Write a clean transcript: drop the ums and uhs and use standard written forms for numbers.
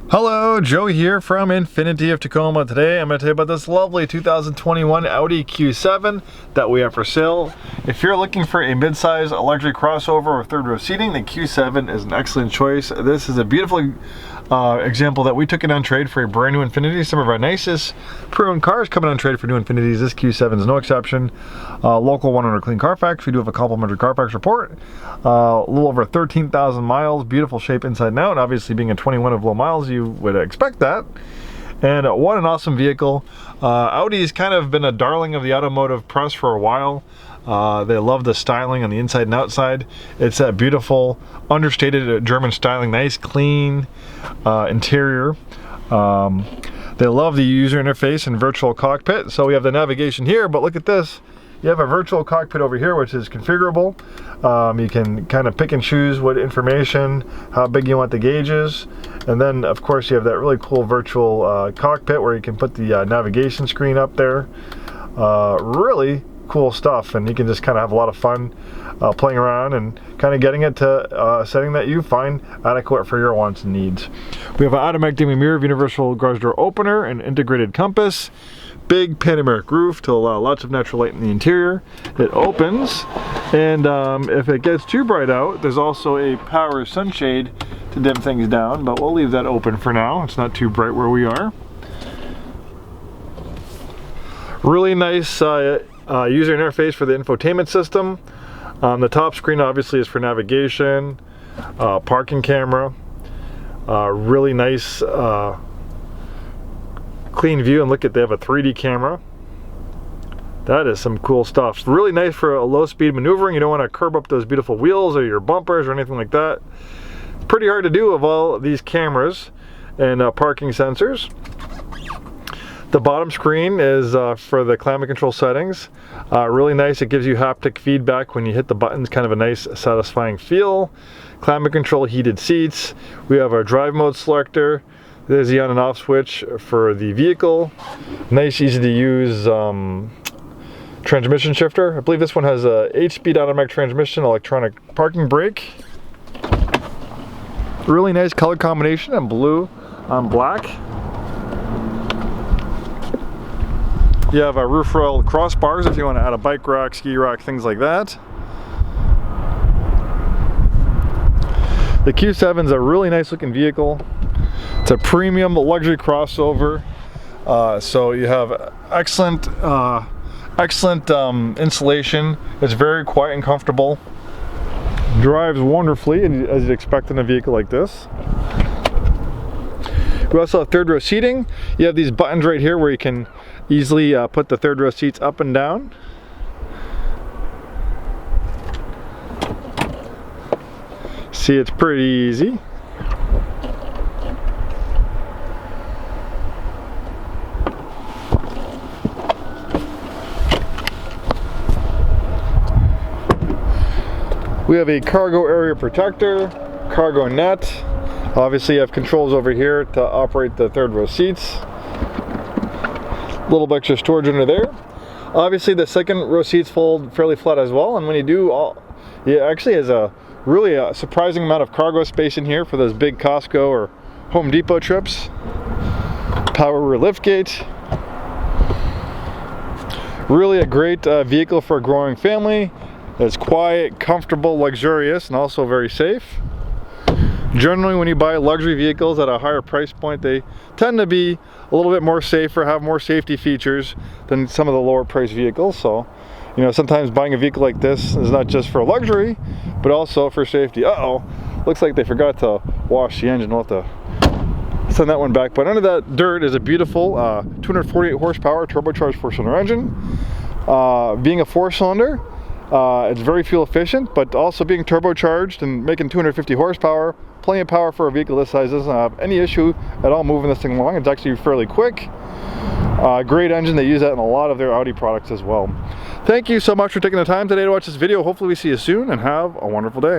Hello, Joe here from Infiniti of Tacoma. Today I'm going to tell you about this lovely 2021 Audi Q7 that we have for sale. If you're looking for a midsize luxury crossover with third row seating, the Q7 is an excellent choice. This is a beautiful example that we took it on trade for a brand new Infiniti. Some of our nicest pre-owned cars coming on trade for new Infinitis. This Q7 is no exception. Local 100 clean Carfax. We do have a complimentary Carfax report. A little over 13,000 miles. Beautiful shape inside and out. Obviously, being a 21 of low miles, you would expect that. And what an awesome vehicle. Audi's kind of been a darling of the automotive press for a while. They love the styling on the inside and outside. It's that beautiful, understated German styling, nice, clean interior. They love the user interface and virtual cockpit. So we have the navigation here, but look at this. You have a virtual cockpit over here, which is configurable. You can kind of pick and choose what information, how big you want the gauges. And then, of course, you have that really cool virtual cockpit where you can put the navigation screen up there. Really cool stuff, and you can just kind of have a lot of fun playing around and kind of getting it to a setting that you find adequate for your wants and needs. We have an automatic dimming mirror, universal garage door opener, and integrated compass. Big panoramic roof to allow lots of natural light in the interior. It opens, and if it gets too bright out, there's also a power sunshade to dim things down, but we'll leave that open for now. It's not too bright where we are. Really nice user interface for the infotainment system. The top screen obviously is for navigation, parking camera, really nice clean view, and look at, they have a 3D camera. That is some cool stuff. Really nice for a low speed maneuvering. You don't want to curb up those beautiful wheels or your bumpers or anything like that. It's pretty hard to do with all these cameras and parking sensors. The bottom screen is for the climate control settings. Really nice. It gives you haptic feedback when you hit the buttons, kind of a nice satisfying feel. Climate control, heated seats. We have our drive mode selector. There's the on and off switch for the vehicle. Nice, easy to use transmission shifter. I believe this one has a 8-speed automatic transmission, electronic parking brake. Really nice color combination in blue on black. You have a roof rail crossbars if you want to add a bike rack, ski rack, things like that. The Q7 is a really nice looking vehicle. It's a premium luxury crossover. So you have excellent insulation. It's very quiet and comfortable. Drives wonderfully, as you'd expect in a vehicle like this. We also have third row seating. You have these buttons right here where you can easily put the third row seats up and down. See, it's pretty easy. We have a cargo area protector, cargo net. Obviously you have controls over here to operate the third row seats. A little bit extra storage under there. Obviously the second row seats fold fairly flat as well, and when you do, it actually has a really surprising amount of cargo space in here for those big Costco or Home Depot trips. Power rear liftgate. Really a great vehicle for a growing family. It's quiet, comfortable, luxurious, and also very safe. Generally, when you buy luxury vehicles at a higher price point, they tend to be a little bit more safer, have more safety features than some of the lower price vehicles. So, you know, sometimes buying a vehicle like this is not just for luxury, but also for safety. Uh-oh, looks like they forgot to wash the engine. We'll have to send that one back. But under that dirt is a beautiful 248 horsepower turbocharged 4-cylinder engine. Being a 4-cylinder, it's very fuel efficient, but also being turbocharged and making 250 horsepower, plenty of power for a vehicle this size. Doesn't have any issue at all moving this thing along. It's actually fairly quick. Great engine. They use that in a lot of their Audi products as well. Thank you so much for taking the time today to watch this video. Hopefully we see you soon, and have a wonderful day.